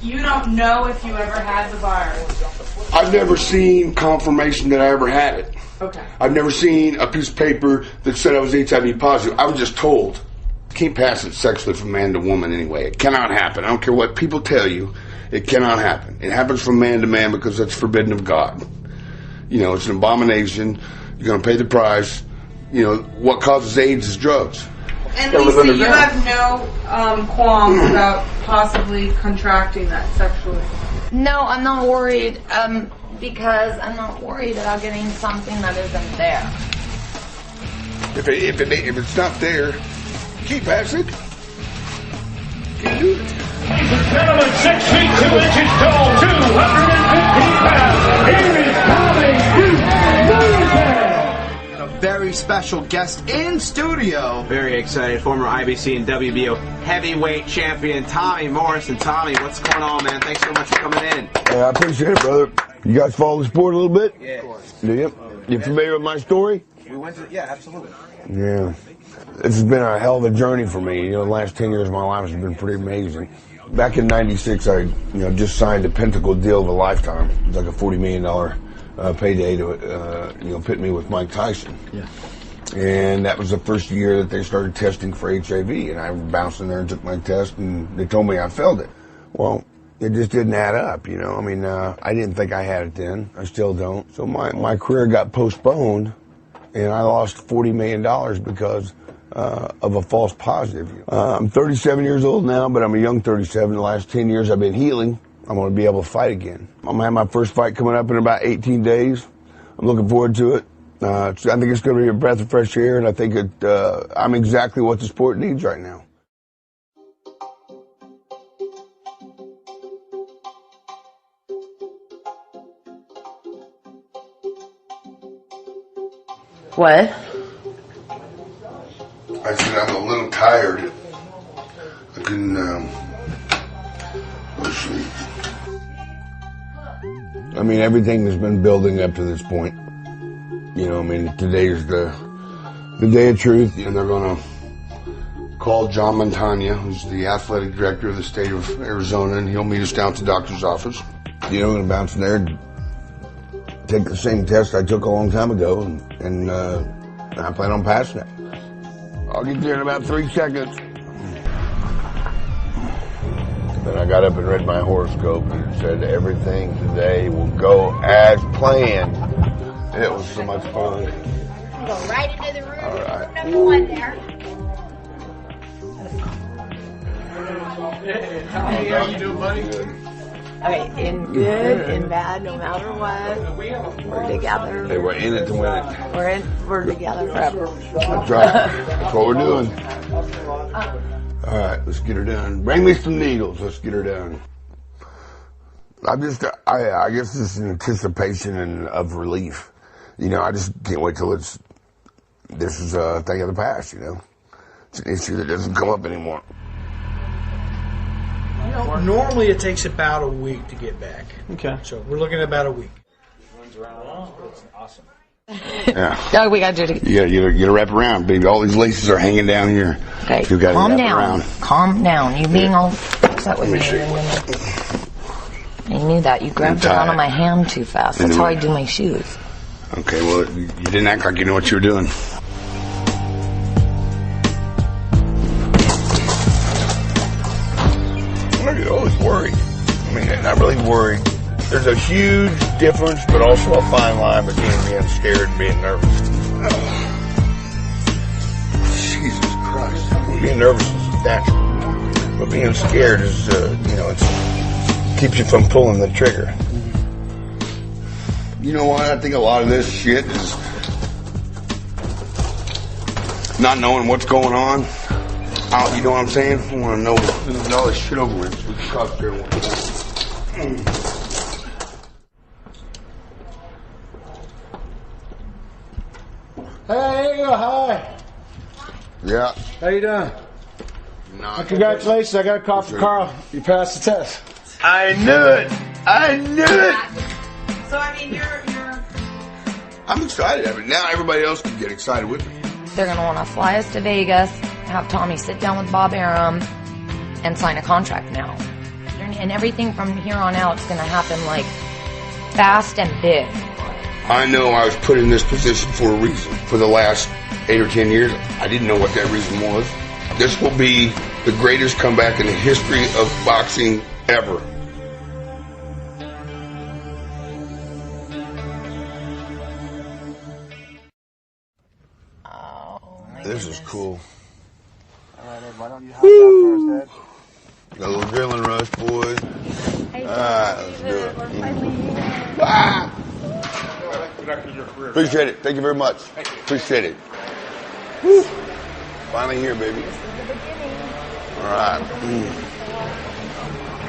You don't know if you ever had the virus? I've never seen confirmation that I ever had it. Okay. I've never seen a piece of paper that said I was HIV positive. I was just told. You can't pass it sexually from man to woman anyway. It cannot happen. I don't care what people tell you. It cannot happen. It happens from man to man because that's forbidden of God. You know, it's an abomination. You're going to pay the price. You know, what causes AIDS is drugs. And Lisa, you have no qualms about possibly contracting that sexually? No, I'm not worried because I'm not worried about getting something that isn't there. If it's not there, keep passing. Keep doing it. Ladies and gentlemen, 6 feet 2 inches tall, 215 pounds. Here is TommyMorrison. A very special guest in studio. Very excited. Former IBC and WBO heavyweight champion TommyMorrison. Tommy, what's going on, man? Thanks so much for coming in. I appreciate it, brother. You guys follow the sport a little bit? Yeah, of course. Do you? You familiar with my story? We went to, yeah, absolutely. Yeah. This has been a hell of a journey for me. You know, the last 10 years of my life has been pretty amazing. Back in '96, I just signed a Pentacle deal of a lifetime. It was like a $40 million payday to pit me with Mike Tyson. Yeah. And that was the first year that they started testing for HIV. And I bounced in there and took my test, and they told me I failed it. Well, it just didn't add up, you know. I mean, I didn't think I had it then. I still don't. So my career got postponed, and I lost $40 million because of a false positive. I'm 37 years old now, but I'm a young 37. The last 10 years I've been healing. I'm going to be able to fight again. I'm going to have my first fight coming up in about 18 days. I'm looking forward to it. I think it's going to be a breath of fresh air, and I think I'm exactly what the sport needs right now. What? I said I'm a little tired. I couldn't go to sleep. I mean, everything has been building up to this point. You know, I mean, today's the day of truth, and they're going to call John Montagna, who's the athletic director of the state of Arizona, and he'll meet us down at the doctor's office. You know, I'm going to bounce in there and take the same test I took a long time ago, and I plan on passing it. I'll get there in about 3 seconds. Then I got up and read my horoscope, and it said everything today will go as planned. It was so much fun. Go right into the room. All right. Number 1 there. Hey, Tommy, how you doing, buddy? Good. Okay, in good, in bad, no matter what, we're together. Hey, we're in it to win it. We're together forever. That's right. That's what we're doing. All right, let's get her done. Bring me some needles. Let's get her done. I guess this is an anticipation and of relief. You know, I just can't wait till this is a thing of the past, you know. It's an issue that doesn't come up anymore. You know, normally it takes about a week to get back. Okay. So we're looking at about a week. Awesome. Yeah. Oh, we got to do it again. You gotta wrap around, baby. All these laces are hanging down here. Okay, You gotta calm wrap down. around. Calm down. You being all upset with Let me me. show you. I knew that. You grabbed it Tie out of it. my hand too fast. That's how I do my shoes. Okay, well, you didn't act like you knew what you were doing. I'm always worried. I mean, not really worried. There's a huge difference, but also a fine line between being scared and being nervous. Jesus Christ. Being nervous is natural. But being scared is, it keeps you from pulling the trigger. You know what? I think a lot of this shit is not knowing what's going on. You know what I'm saying? I want to know all this shit over with so we can concentrate on what's going on. Hey, hi. Yeah. How you doing? Nah, Congratulations, I got a call from Carl. You passed the test. I knew it. I knew it. So, I mean, you're I'm excited. I mean, now everybody else can get excited with me. They're going to want to fly us to Vegas, have Tommy sit down with Bob Arum, and sign a contract now. children, and everything from here on out is going to happen like fast and big. I know I was put in this position for a reason. For the last 8 or 10 years, I didn't know what that reason was. This will be the greatest comeback in the history of boxing ever. This is cool. Alright, why don't you hop out first, Ed? Got a little adrenaline rush, boys. Alright, let's do it. Appreciate it. Thank you very much. Appreciate it. Woo. Finally here, baby. Alright.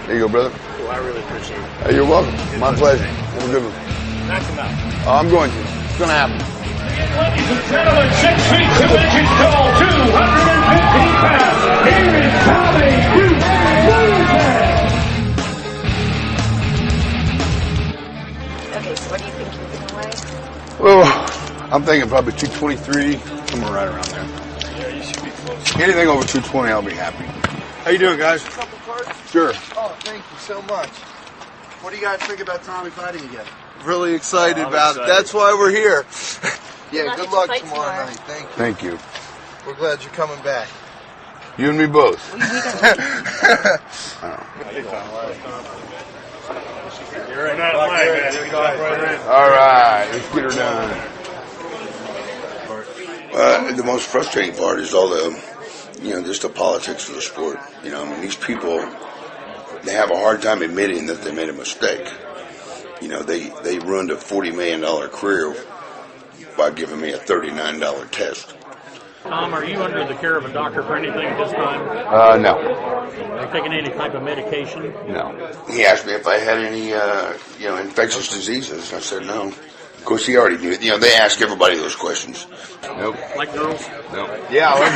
There you go, brother. Well, I really appreciate it. Hey, you're welcome. My pleasure. Have a good one. Knock him out. I'm going to. It's going to happen. Ladies and gentlemen, 6 feet 2 inches tall, 215 pounds. Here is TommyDuke Morrison. Okay, so what do you think you're going to weigh? Well, I'm thinking probably 223, somewhere right around there. Yeah, you should be close. Anything over 220, I'll be happy. How you doing, guys? Couple cards? Sure. Oh, thank you so much. What do you guys think about Tommy fighting again? Really excited about it. That's why we're here. Yeah, good luck tomorrow night. Thank you. Thank you. We're glad you're coming back. You and me both. You're right out of line, man. All right, let's get her done. The most frustrating part is all the, just the politics of the sport. I mean, these people, they have a hard time admitting that they made a mistake. They ruined a $40 million career by giving me a $39 test. Tom, are you under the care of a doctor for anything at this time? No. Are you taking any type of medication? No. He asked me if I had any, infectious diseases. I said no. Of course, he already knew. They ask everybody those questions. Nope. Like girls? No. Yeah, I like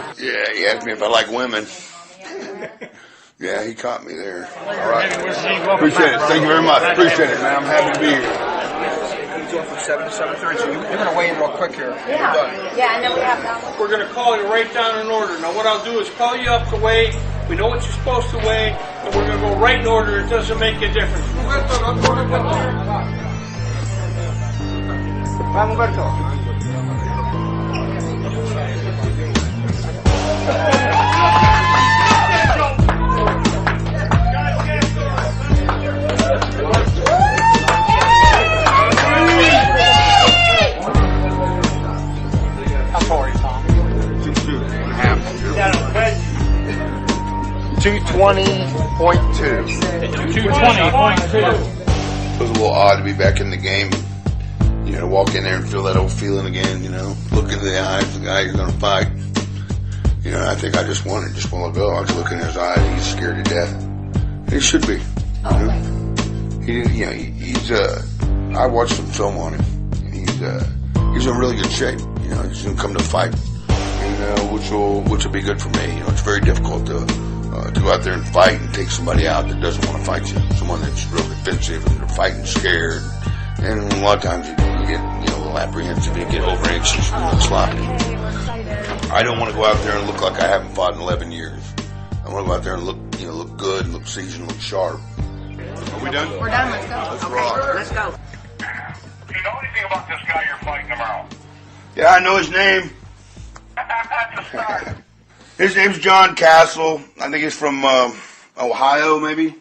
girls. Yeah, he asked me if I like women. Yeah, he caught me there. All right. Appreciate it. Thank you very much. Appreciate it, man. I'm happy to be here. He's going from 7 to 7:30, so you're going to weigh in real quick here. Yeah, I know we have that. We're going to call you right down in order. Now, what I'll do is call you up to weigh. We know what you're supposed to weigh, and we're going to go right in order. It doesn't make a difference. How far are you, Tom? 220.2. 220.2. It was a little odd to be back in the game. Walk in there and feel that old feeling again, look into the eyes of the guy you're going to fight. I think I just want to go. I was looking in his eyes, he's scared to death. He should be. He's I watched some film on him, and he's in really good shape. He's going to come to fight, which will be good for me. It's very difficult to go out there and fight and take somebody out that doesn't want to fight you, someone that's real defensive and they're fighting scared. And a lot of times you get, a little apprehensive, you get over anxious, sloppy. I don't want to go out there and look like I haven't fought in 11 years. I want to go out there and look good, look seasoned, look sharp. Are we done? We're done. Let's go. Let's rock. Let's go. Do you know anything about this guy you're fighting tomorrow? Yeah, I know his name. That's a start. His name's John Castle. I think he's from Ohio, maybe?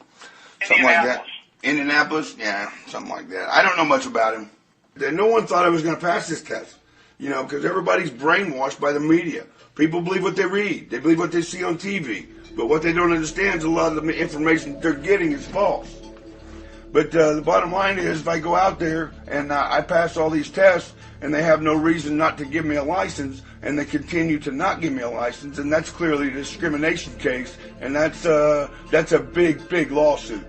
Something like that. Indianapolis? Yeah, something like that. I don't know much about him. No one thought I was going to pass this test, because everybody's brainwashed by the media. People believe what they read. They believe what they see on TV. But what they don't understand is a lot of the information they're getting is false. But the bottom line is, if I go out there and I pass all these tests and they have no reason not to give me a license and they continue to not give me a license, and that's clearly a discrimination case, and that's a big, big lawsuit.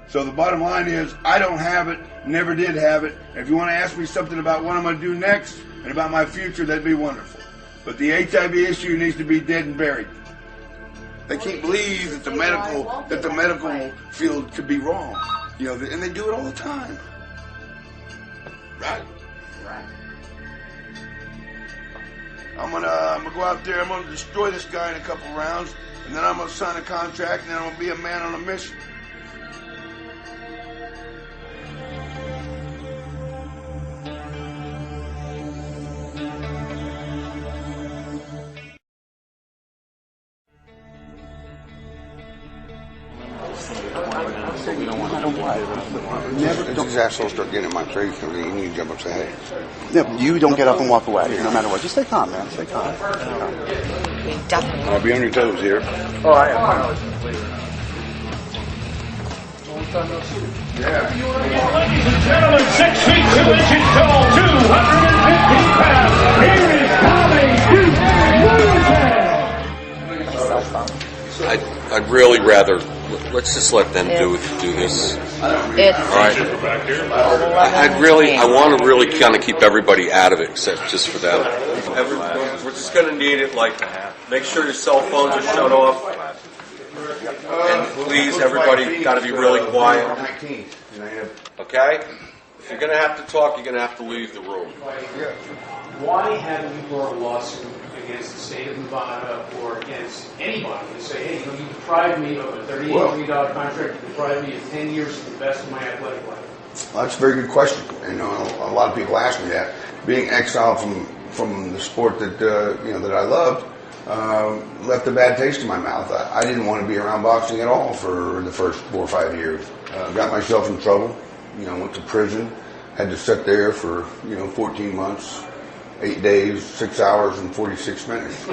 So the bottom line is, I don't have it, never did have it. If you want to ask me something about what I'm going to do next and about my future, that'd be wonderful. But the HIV issue needs to be dead and buried. They can't believe that the medical field could be wrong, and they do it all the time. Right? Right. I'm gonna go out there. I'm gonna destroy this guy in a couple rounds, and then I'm gonna sign a contract, and then I'm gonna be a man on a mission. These assholes start getting in my face, you need to jump up and say, hey. Yeah, you don't get up and walk away, no matter what. Just stay calm, man. Stay calm. I'll be on your toes here. Oh, I am. Ladies and gentlemen, 6 feet 2 inches tall, 215 pounds. Here is Tommy Morrison. I'd really rather let's just let them do this. All right. I want to really kind of keep everybody out of it, except just for them. We're just going to need it. Like, make sure your cell phones are shut off, and please, everybody, got to be really quiet. Okay? If you're going to have to talk, you're going to have to leave the room. Why haven't you brought a lawsuit against the state of Nevada or against anybody to say, hey, you deprived me of a $38 million contract, you deprived me of 10 years of the best of my athletic life? Well, that's a very good question. And a lot of people ask me that. Being exiled from the sport that that I loved left a bad taste in my mouth. I didn't want to be around boxing at all for the first 4 or 5 years. Got myself in trouble. Went to prison. Had to sit there for 14 months. 8 days, 6 hours, and 46 minutes.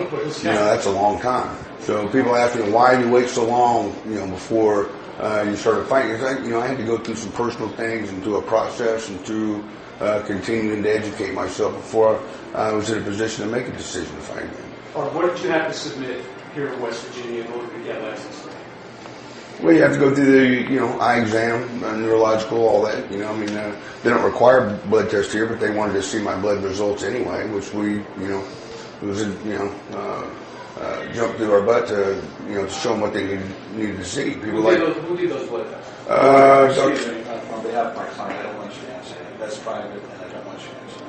That's a long time. So people ask me, why do you wait so long, before you started fighting? It's like, I had to go through some personal things and through a process and through continuing to educate myself before I was in a position to make a decision to fight again. Or what did you have to submit here in West Virginia in order to get licensed? Well, you have to go through the, eye exam, neurological, all that. They don't require blood tests here, but they wanted to see my blood results anyway, which we, it was, jumped through our butt to, to show them what they needed to see. People Who did those blood tests? Excuse me, on behalf of my client, I don't want you to answer. That's private, and I don't want you to answer.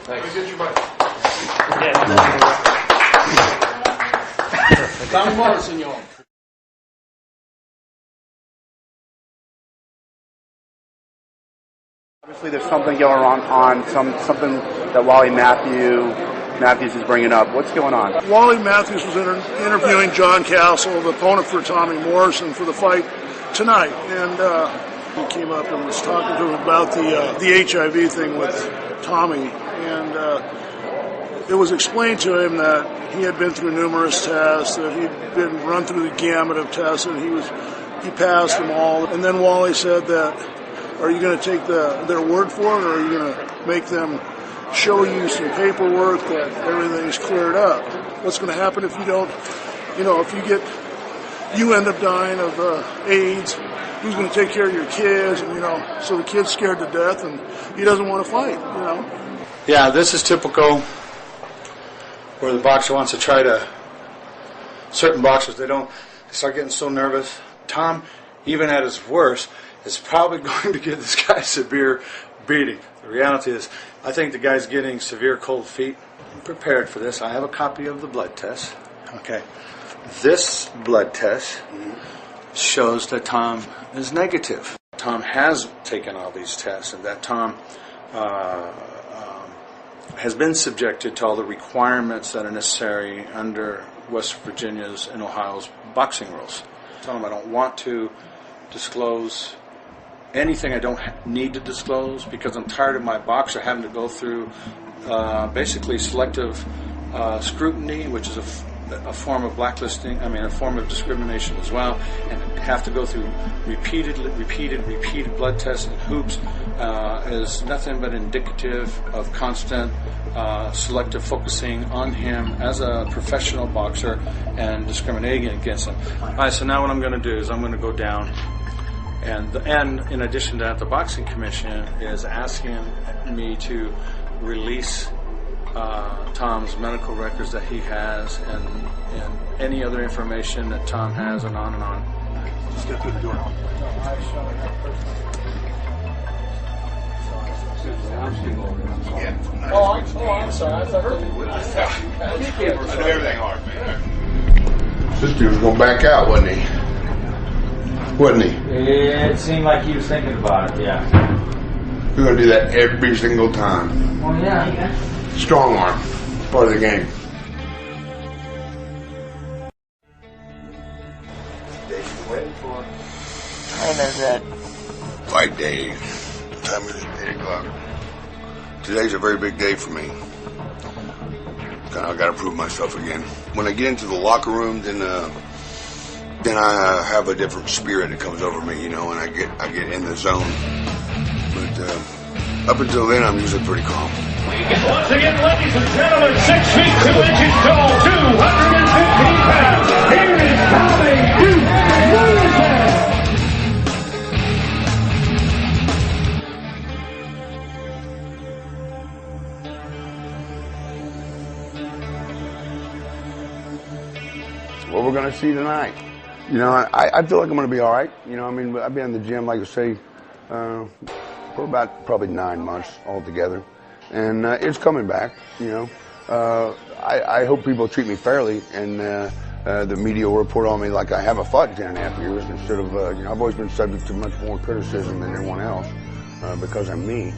Thanks. Get your mic. Tommy Morrison, y'all. Obviously, there's something going on something that Wally Matthews is bringing up. What's going on? Wally Matthews was interviewing John Castle, the opponent for Tommy Morrison, for the fight tonight, and he came up and was talking to him about the HIV thing with Tommy, and it was explained to him that he had been through numerous tests, that he'd been run through the gamut of tests, and he passed them all. And then Wally said that, are you going to take their word for it, or are you going to make them show you some paperwork that everything's cleared up? What's going to happen if you don't, if you end up dying of AIDS, who's going to take care of your kids? And, so the kid's scared to death and he doesn't want to fight, Yeah, this is typical where the boxer wants to try to, certain boxers, they start getting so nervous. Tom, even at his worst, is probably going to give this guy a severe beating. The reality is, I think the guy's getting severe cold feet. I'm prepared for this. I have a copy of the blood test. Okay. This blood test shows that Tom is negative. Tom has taken all these tests, and that Tom has been subjected to all the requirements that are necessary under West Virginia's and Ohio's boxing rules. I tell him I don't want to disclose anything I don't need to disclose, because I'm tired of my boxer having to go through basically selective scrutiny, which is a form of blacklisting, a form of discrimination as well, and have to go through repeated blood tests and hoops is nothing but indicative of constant selective focusing on him as a professional boxer and discriminating against him. All right, so now what I'm going to do is I'm going to go down, and in addition to that, the Boxing Commission is asking me to release Tom's medical records that he has, and any other information that Tom has, and on and on. Just get through the door. Yeah. Oh, I'm sorry. I thought that I know everything hard, man. This dude was going to back out, wasn't he? Wasn't he? It seemed like he was thinking about it, yeah. We're going to do that every single time. Oh, yeah. Strong arm. Part of the game. Time is it? Fight day. Time is 8 o'clock. Today's a very big day for me. I got to prove myself again. When I get into the locker room, then I have a different spirit that comes over me, you know, and I get in the zone. But up until then, I'm usually pretty calm. Once again, ladies and gentlemen, 6 feet 2 inches tall, 215 pounds. Here is TommyDuke Morrison. What we're going to see tonight. You know, I feel like I'm going to be all right. You know, I mean, I've been in the gym, like I say, for about probably 9 months altogether. And it's coming back, you know. I hope people treat me fairly and the media will report on me like I have a fight in 10.5 years instead of, you know, I've always been subject to much more criticism than anyone else because I'm me.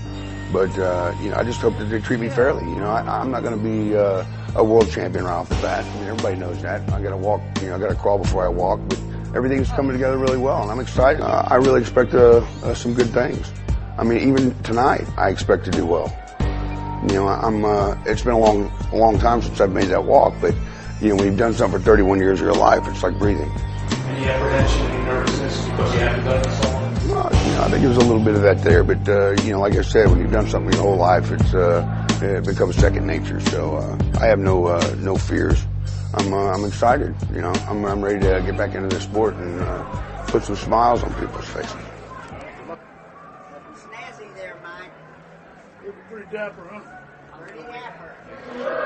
But, you know, I just hope that they treat me fairly. You know, I'm not going to be a world champion right off the bat. I mean, everybody knows that. I got to walk, you know, I got to crawl before I walk. But everything's coming together really well, and I'm excited. I really expect some good things. I mean, even tonight, I expect to do well. You know, it's been a long time since I've made that walk, but, you know, when you've done something for 31 years of your life, it's like breathing. Any apprehension, any nervousness because you haven't done it so long? Well, you know, I think there's a little bit of that there, but, you know, like I said, when you've done something your whole life, it becomes second nature. So I have no fears. I'm excited. You know, I'm ready to get back into the sport and put some smiles on people's faces. Snazzy there, Mike. You're pretty dapper, huh? Pretty dapper.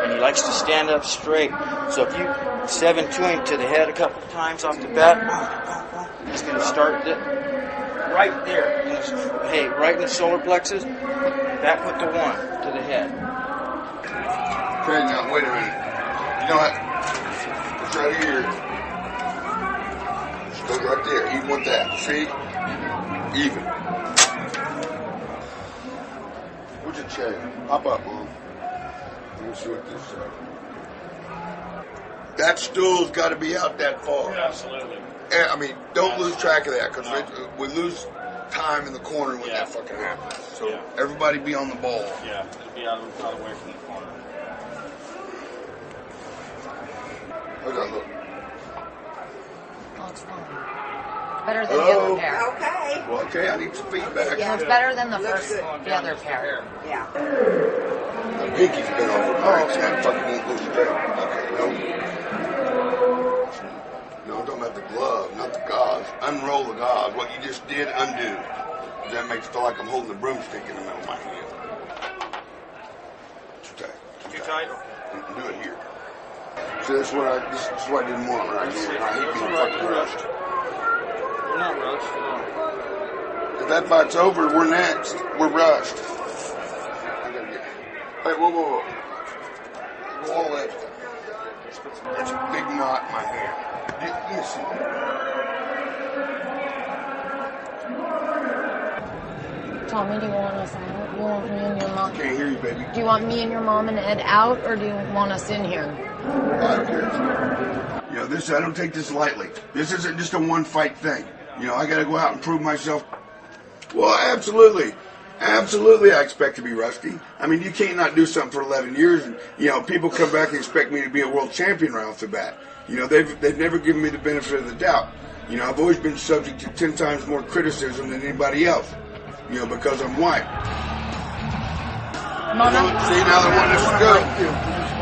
And he likes to stand up straight. So if you 7-2 him to the head a couple of times off the bat, he's going to start right there. Hey, right in the solar plexus. Back with the 1 to the head. Okay, now wait a minute. You know what? It's right here. Just go right there. Even with that. See? Even. What's your chain? Hop up, Mom. Let me see what this says. That stool's got to be out that far. Yeah, absolutely. And, I mean, don't lose track of that because we lose time in the corner when that fucking happens. So everybody be on the ball. Yeah, it'll be out away from the corner. How's that look? Oh, it's fine. Better than the other pair. Okay. Well, okay, I need some feedback. Yeah, it's better than the other pair. Yeah. The pinky's been over breaks. That fucking won't go straight. Okay, no. No, I'm talking about the glove, not the gauze. Unroll the gauze. What you just did, undo. That makes it feel like I'm holding the broomstick in the middle of my hand. Too tight. Too tight? Do it here. See, this is what I didn't want right here. I hate being fucking rushed. We're not rushed, no. If that fight's over, we're next. We're rushed. Hey, whoa. Go all the way. That's a big knot in my hand. Let me see that. Tommy, do you want us out? You want me and your mom? I can't hear you, baby. Do you want me and your mom and Ed out, or do you want us in here? I don't care. You know, I don't take this lightly. This isn't just a one-fight thing. You know, I got to go out and prove myself. Well, absolutely. Absolutely, I expect to be rusty. I mean, you can't not do something for 11 years, and, you know, people come back and expect me to be a world champion right off the bat. You know, they've never given me the benefit of the doubt. You know, I've always been subject to 10 times more criticism than anybody else, you know, because I'm white. Mama. See, now they want us to go.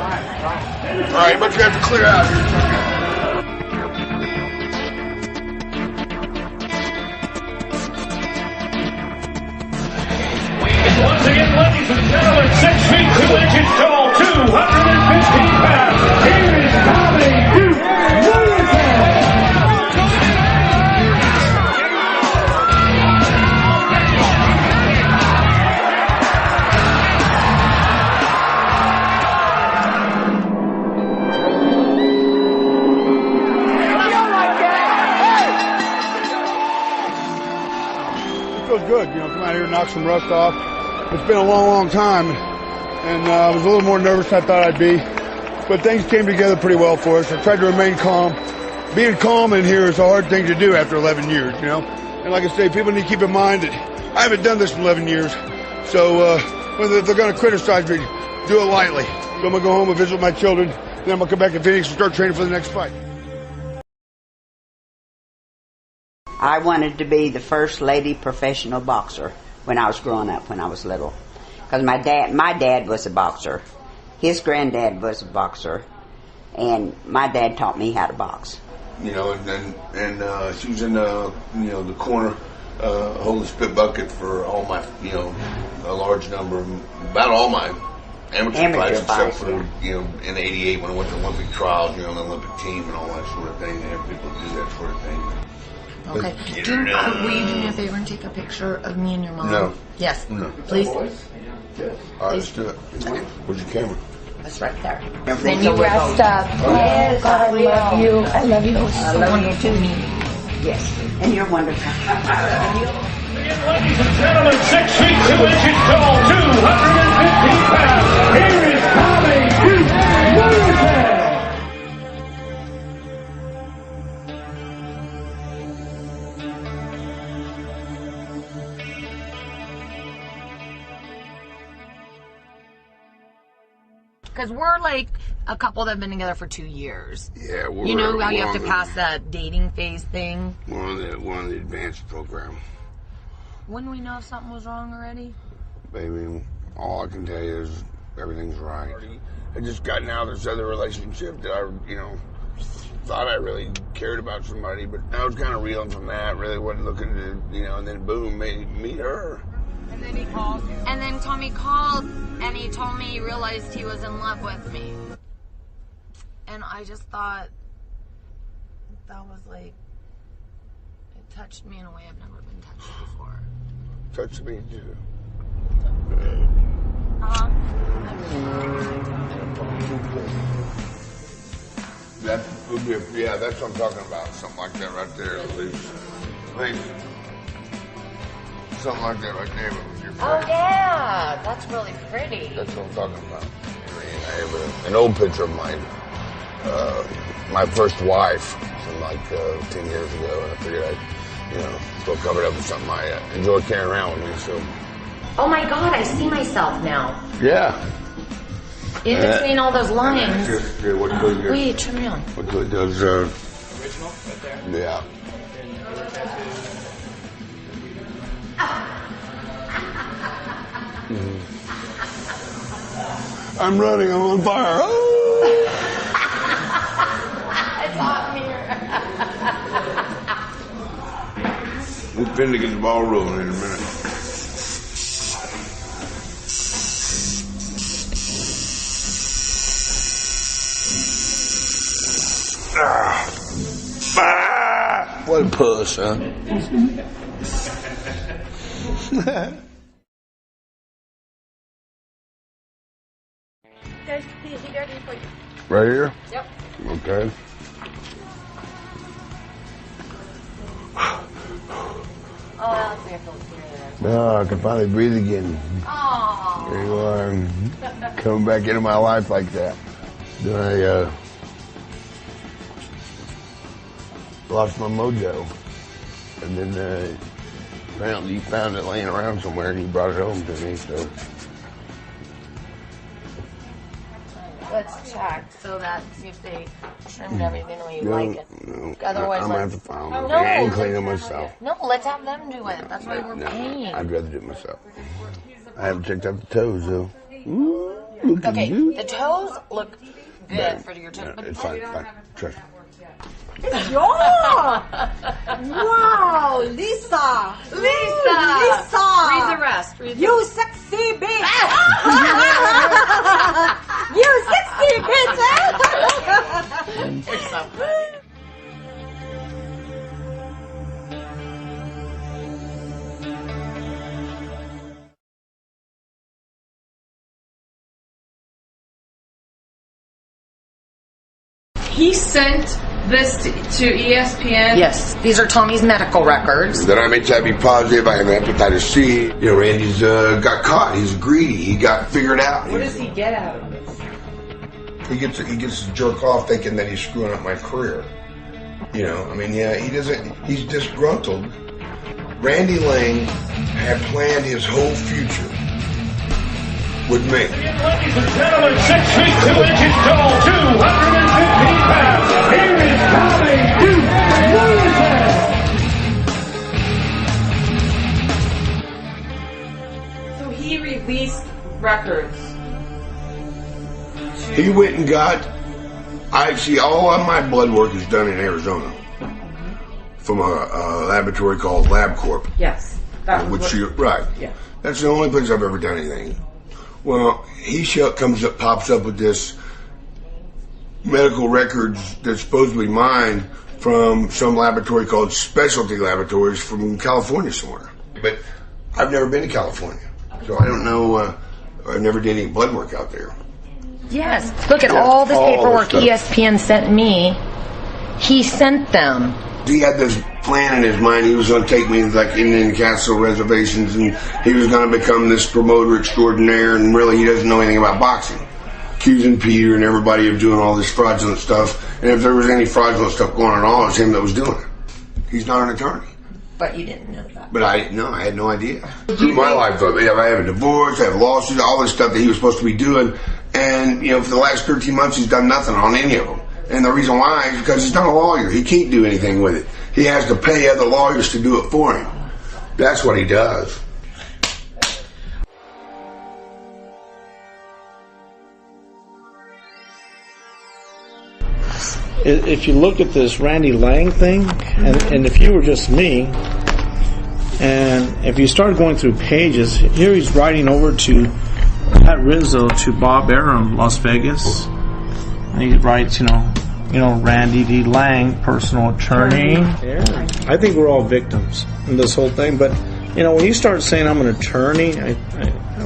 All right, but you have to clear out here. Once again, ladies and gentlemen, 6 feet 2 inches tall, 215 pounds. Here is TommyDuke Morrison. knock some rust off. It's been a long, long time, and I was a little more nervous than I thought I'd be. But things came together pretty well for us. I tried to remain calm. Being calm in here is a hard thing to do after 11 years, you know. And like I say, people need to keep in mind that I haven't done this in 11 years. So if they're going to criticize me, do it lightly. So I'm going to go home and visit my children. Then I'm going to come back to Phoenix and start training for the next fight. I wanted to be the first lady professional boxer when I was growing up, when I was little. Because my dad was a boxer. His granddad was a boxer. And my dad taught me how to box. You know, and she was in the corner holding the spit bucket for all my, a large number, about all my amateur fights, except for, in '88 when I went to Olympic trials, the Olympic team and all that sort of thing. They have people do that sort of thing. Okay. Will you do me a favor and take a picture of me and your mom? No. Yes. No. Please? All right, let's do it. Where's your camera? That's right there. Then you rest up. Yes, God, I love you. I love you. It was so wonderful to meet you. Yes, and you're wonderful. Ladies and gentlemen, 6 feet 2 inches tall, 215 pounds. Here is Tommy Morrison. Because we're like a couple that have been together for 2 years. Yeah, we're you know how you have to pass that dating phase thing? We're on the advanced program. Wouldn't we know if something was wrong already? Baby, all I can tell you is everything's right. I just gotten out of this other relationship that I, thought I really cared about somebody, but I was kind of reeling from that. Really wasn't looking to, and then boom, meet her. And then he called you. And then Tommy called and he told me he realized he was in love with me. And I just thought that was like, it touched me in a way I've never been touched before. Touched me too. That's what I'm talking about. Something like that right there, at least. Something like that right there with your friend. Oh yeah, that's really pretty. That's what I'm talking about. I have an old picture of mine. My first wife from like 10 years ago, and I figured I'd, still cover it up with something I enjoy carrying around with me. So. Oh my God, I see myself now. Yeah. In between all those lines. What goes here? Wait, turn me on. What good does? Original, right there. Yeah. I'm running. I'm on fire. Oh! It's hot in here. We're finna get the ball rolling in a minute. What a puss, huh? Guys, he got it for you. Right here? Yep. Okay. Oh, that's beautiful. Oh, I can finally breathe again. Aww. There you are. Coming back into my life like that. Then I lost my mojo. And then apparently you found it laying around somewhere and you brought it home to me, so. Let's check so that, see if they trimmed everything the way you like it. No, Otherwise, I'm gonna have let's... to file No, it and clean it myself. No, let's have them do it. That's why we're No, paying. I'd rather do it myself. I haven't checked out the toes though. Ooh, look at Okay, you. the toes look good Bad. for your toes. No, But it's fine. Trust me. It's yours! Wow, Lisa! Lisa! Read the rest. Read the You sexy bitch! You sexy bitch! You're so funny. He sent this to ESPN? Yes, these are Tommy's medical records. That I'm HIV positive, I have hepatitis C. You know, Randy's got caught. He's greedy. He got figured out. What does he get out of this? He gets to jerk off thinking that he's screwing up my career. You know, I mean, yeah, he's disgruntled. Randy Lang had planned his whole future with me. Ladies and gentlemen, 6 feet 2 inches tall, 215 pounds. Here is Tommy Duke Morrison. So he released records. He went and got. I see all of my blood work is done in Arizona from a laboratory called LabCorp. Yes. Right. Yeah. That's the only place I've ever done anything. Well, he pops up with this medical records that's supposed to be mine from some laboratory called Specialty Laboratories from California somewhere. But I've never been to California, so I don't know. I never did any blood work out there. Yes, look at all this paperwork ESPN sent me. He sent them. He had this plan in his mind. He was going to take me like Indian Castle reservations, and he was going to become this promoter extraordinaire. And really, he doesn't know anything about boxing. Accusing Peter and everybody of doing all this fraudulent stuff. And if there was any fraudulent stuff going on at all, it was him that was doing it. He's not an attorney. But you didn't know that. But I had no idea. Through my life, I have a divorce, I have lawsuits, all this stuff that he was supposed to be doing. And, you know, for the last 13 months, he's done nothing on any of them. And the reason why is because he's not a lawyer. He can't do anything with it. He has to pay other lawyers to do it for him. That's what he does. If you look at this Randy Lang thing, and if you were just me, and if you start going through pages, here he's writing over to Pat Rizzo, to Bob Arum, Las Vegas, and he writes, you know, Randy D. Lang, personal attorney. Yeah. I think we're all victims in this whole thing, but you know, when you start saying I'm an attorney,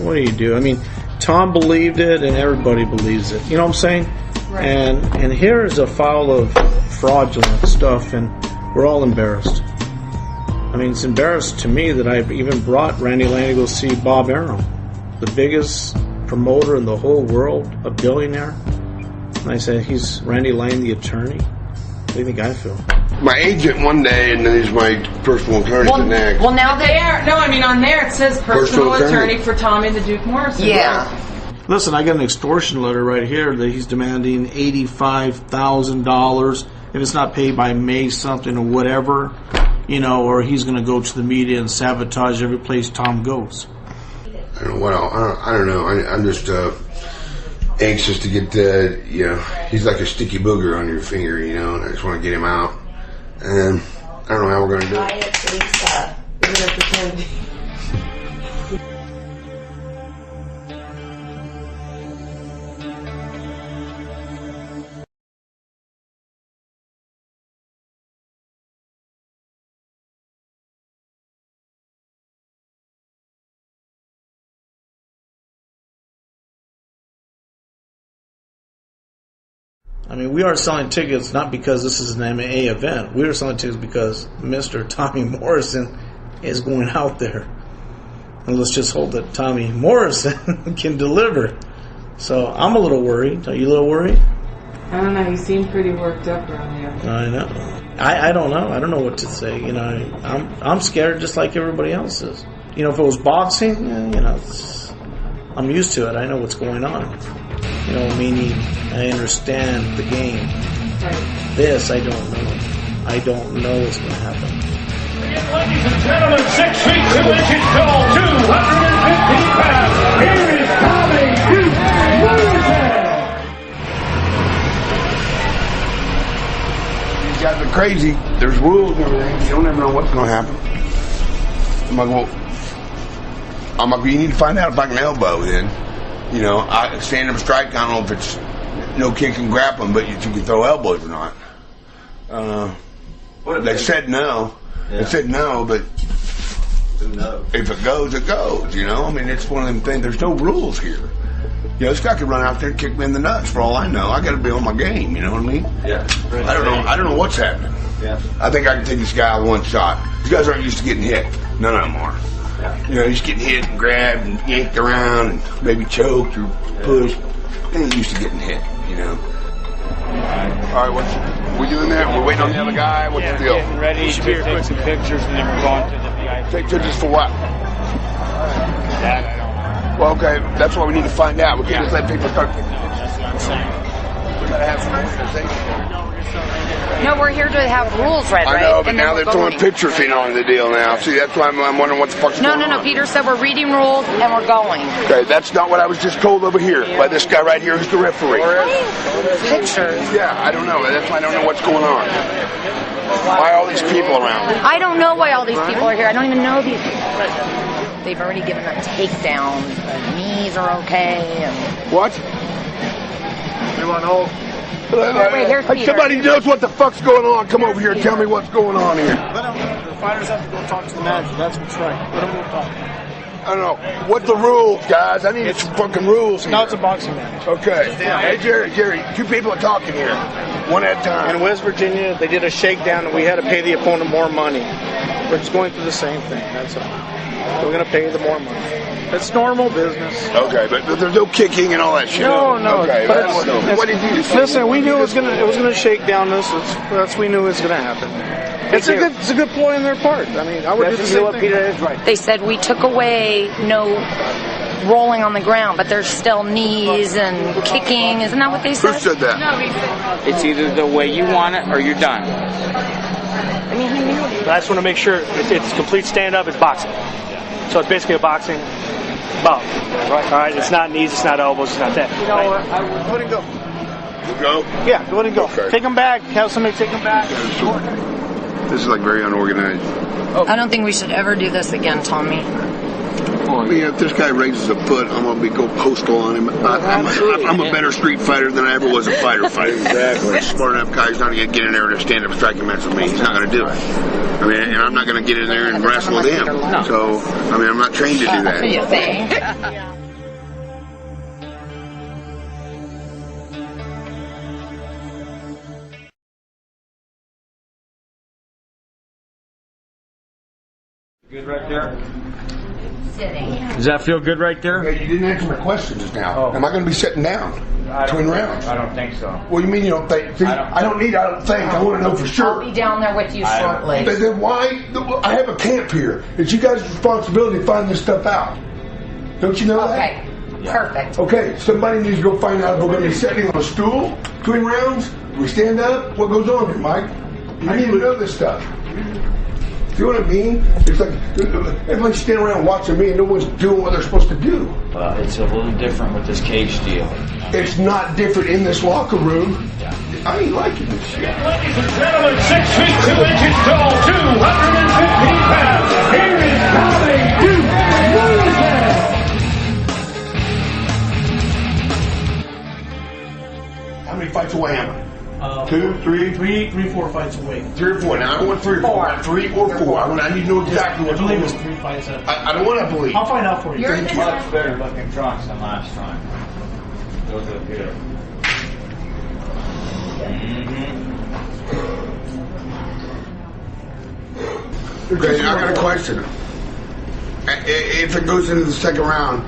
what do you do? I mean, Tom believed it, and everybody believes it. You know what I'm saying? Right. And here is a file of fraudulent stuff, and we're all embarrassed. I mean, it's embarrassing to me that I've even brought Randy Lang to go see Bob Arum, the biggest promoter in the whole world, a billionaire. And I said, he's Randy Lang, the attorney. What do you think I feel? My agent one day, and then he's my personal attorney the next. Well, now they are. No, I mean, on there it says personal attorney for Tommy the Duke Morrison. Yeah. Listen, I got an extortion letter right here that he's demanding $85,000 if it's not paid by May something or whatever, you know, or he's going to go to the media and sabotage every place Tom goes. I don't know what else. I don't know. I'm just anxious to get you know, he's like a sticky booger on your finger, you know, and I just want to get him out. And I don't know how we're going to do it. I mean, we are selling tickets not because this is an MMA event. We are selling tickets because Mr. Tommy Morrison is going out there. And let's just hope that Tommy Morrison can deliver. So I'm a little worried. Are you a little worried? I don't know. You seem pretty worked up around here. I know. I don't know. I don't know what to say. You know, I'm scared just like everybody else is. You know, if it was boxing, you know, I'm used to it. I know what's going on. You know, meaning I understand the game. Right. This, I don't know. I don't know what's going to happen. Again, ladies and gentlemen, 6 feet 2 inches tall, 215 pounds. Here is Tommy Duke Morrison. These guys are crazy. There's rules and everything. You don't ever know what's going to happen. I'm like, you need to find out if I can elbow then. You know, stand-up strike, I don't know if it's no kick and grappling, but you can throw elbows or not. They said no. Yeah. They said no, but if it goes, it goes, you know? I mean, it's one of them things. There's no rules here. You know, this guy could run out there and kick me in the nuts for all I know. I got to be on my game. You know what I mean? Yeah. I don't know what's happening. Yeah. I think I can take this guy with one shot. These guys aren't used to getting hit. None of them are. Yeah. You know, he's getting hit and grabbed and yanked around and maybe choked or pushed. They ain't used to getting hit, you know. All right, what's we doing there? We're waiting on the other guy. What's the deal? Getting ready to take some pictures, and then we're going to the VIP. Take pictures for what? That I don't know. Well, okay, that's what we need to find out. We can't just let people start. That's what I'm saying. We gotta have some organization. No, we're here to have rules read, right? I know, but And now then they're we're throwing going. pictures in on the deal now. See, that's why I'm wondering what the fuck's No, going no, on. no. Peter said we're reading rules and we're going. Okay, that's not what I was just told over here by this guy right here who's the referee. Pictures. Yeah, I don't know. That's why I don't know what's going on. Why all these people around? I don't know why all these people are here. I don't even know these people. They've already given them takedowns. The knees are okay. And What? We want all. Wait, here's Peter. Somebody knows what the fuck's going on. Come over here and tell me what's going on here. The fighters have to go talk to the manager. That's what's right. Let them go talk. I don't know. What the rules, guys? I need some fucking rules here. No, it's a boxing match. Okay. Hey, Jerry, two people are talking here. One at a time. In West Virginia, they did a shakedown and we had to pay the opponent more money. We're just going through the same thing, that's all. We're going to pay the more money. It's normal business. Okay, but there's no kicking and all that shit. No. Okay, But what did you do? Listen, we knew it was gonna shake down this. We knew it was gonna happen. It's a good ploy on their part. I mean, I would do the same thing. Peter is right. They said we took away no rolling on the ground, but there's still knees and kicking. Isn't that what they said? Who said that? No, he said It's either the way you want it or you're done. I mean, he knew. I just want to make sure it's complete stand-up. It's boxing. So it's basically a boxing bout. Right. All right. It's not knees. It's not elbows. It's not that. You know what? I would go ahead and go. You go? Yeah, go ahead and go. Okay. Take them back. Have somebody take them back. This is like very unorganized. I don't think we should ever do this again, Tommy. I mean, if this guy raises a foot, I'm going to go postal on him. I'm a better street fighter than I ever was a fighter. Exactly. Smart enough guy's not going to get in there to stand up striking match with me. He's not going to do it. I mean, and I'm not going to get in there and wrestle with him. So, I mean, I'm not trained to do that. That's what you think. Good right there? Sitting. Does that feel good right there? Okay, you didn't answer my question just now. Am I going to be sitting down between rounds? I don't think so. What do you mean you don't think? See, I don't think. I want to know for sure. I'll be down there with you shortly. But then why? I have a camp here. It's you guys' responsibility to find this stuff out. Don't you know that? Okay. Perfect. Okay, somebody needs to go find out if we're going to be sitting on a stool between rounds. We stand up. What goes on here, Mike? I need to know this stuff. You know what I mean? It's like everybody's standing around watching me and no one's doing what they're supposed to do. Well, it's a little different with this cage deal. It's not different in this locker room. I ain't liking this shit. Ladies and gentlemen, 6 feet 2 inches tall, 215 pounds. Here is TommyMorrison. How many fights away am I? 2, 3, 4 fights away. 3 or 4. Now I don't want 3 or 4. I want 3 or 4. I need to know exactly what's going on. 3 fights. I don't want to believe. I'll find out for you. Much better looking trunks than last time. Those look good. Okay, I got a question. If it goes into the second round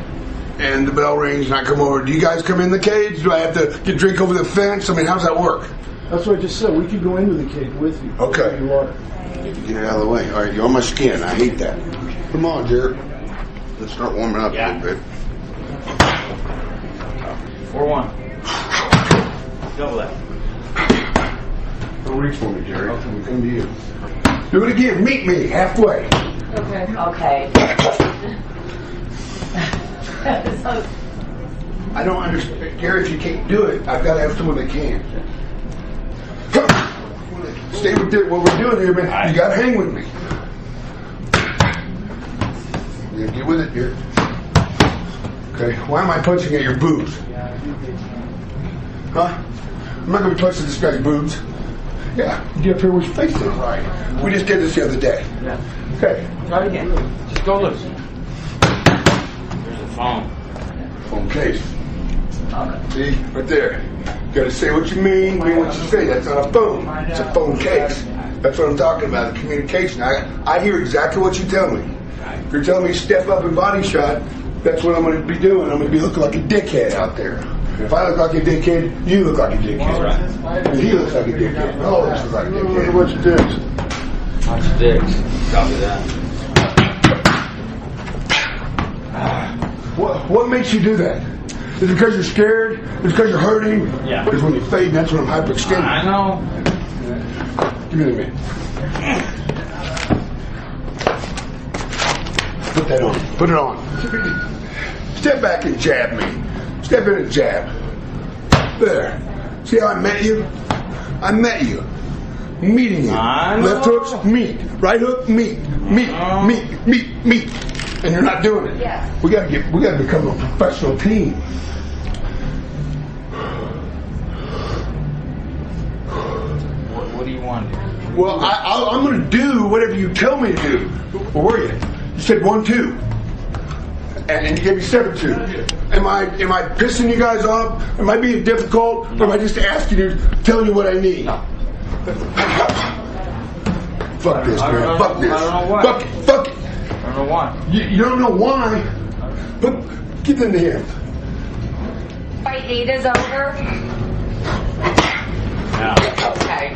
and the bell rings and I come over, do you guys come in the cage? Do I have to get drink over the fence? I mean, how's that work? That's what I just said. We could go into the cage with you. Okay. You are. Get it out of the way. All right, you're on my skin. I hate that. Come on, Jared. Let's start warming up a little bit. 4-1. Double that. Don't reach for me, Jerry. I'll come to you. Do it again. Meet me halfway. Okay. Okay. I don't understand. Gary, if you can't do it, I've got to have someone that can. Come on. Stay with what we're doing here, man. You got to hang with me. Yeah, get with it, here. Okay. Why am I punching at your boobs? Huh? I'm not going to be touching this guy's boobs. Yeah. Get up here with your face is. Right. We just did this the other day. Yeah. Okay. Try it again. Just go loose. There's a phone. Phone case. See, right there. You gotta say what you mean what you say. That's not a phone. It's a phone case. That's what I'm talking about, the communication. I hear exactly what you tell me. If you're telling me step up and body shot, that's what I'm going to be doing. I'm going to be looking like a dickhead out there. If I look like a dickhead, you look like a dickhead. And he looks like a dickhead. All of us look like a dickhead. What's your dicks? What's your dicks? Copy that. What makes you do that? Is it because you're scared? Is it because you're hurting? Yeah. Because when you fade, that's when I'm hyperextended. I know. Give me the minute. Put that on. Put it on. Step back and jab me. Step in and jab. There. See how I met you? I met you. Meeting you. Left hooks, meet. Right hook, meet. Meet. Meet. And you're not doing it. Yeah. We gotta become a professional team. What do you want? Well, I'm going to do whatever you tell me to do. Where were you? You said 1, 2, and you gave me 7, 2. Am I pissing you guys off? Am I being difficult? Or am I just asking you, telling you what I need? No. Fuck this, man. Fuck this. I don't know why. Fuck it. I don't know why. You don't know why? But give them to him. Fight 8 is over. Okay.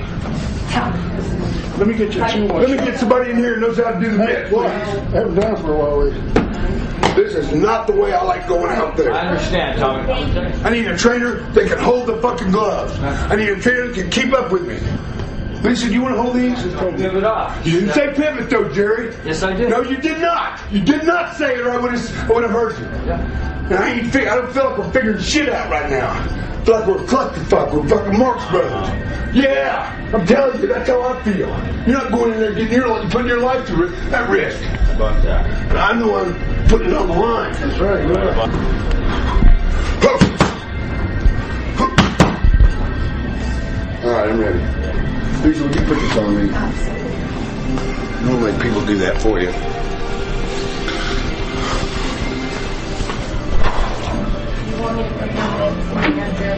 Let me get you two more. Let me get somebody in here who knows how to do the bit, please. I haven't done it for a while. This is not the way I like going out there. I understand, Tommy. I need a trainer that can hold the fucking gloves. I need a trainer that can keep up with me. Lisa, do you want to hold these? Give it up. You didn't say pivot though, Jerry. Yes, I did. No, you did not. You did not say it, or I would have heard you. Yeah. And I don't feel like we're figuring shit out right now. I feel like we're clusterfuck. We're fucking Marx Brothers. Yeah, I'm telling you, that's how I feel. You're not going in there putting your life at risk. About that. And I'm the one putting it on the line. That's right. All right, I'm ready. Lisa, would you put this on me? Don't let people do that for you.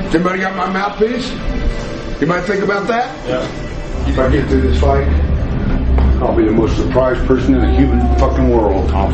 Anybody got my mouthpiece? You might think about that? Yeah. If I get through this fight, I'll be the most surprised person in the human fucking world. Oh,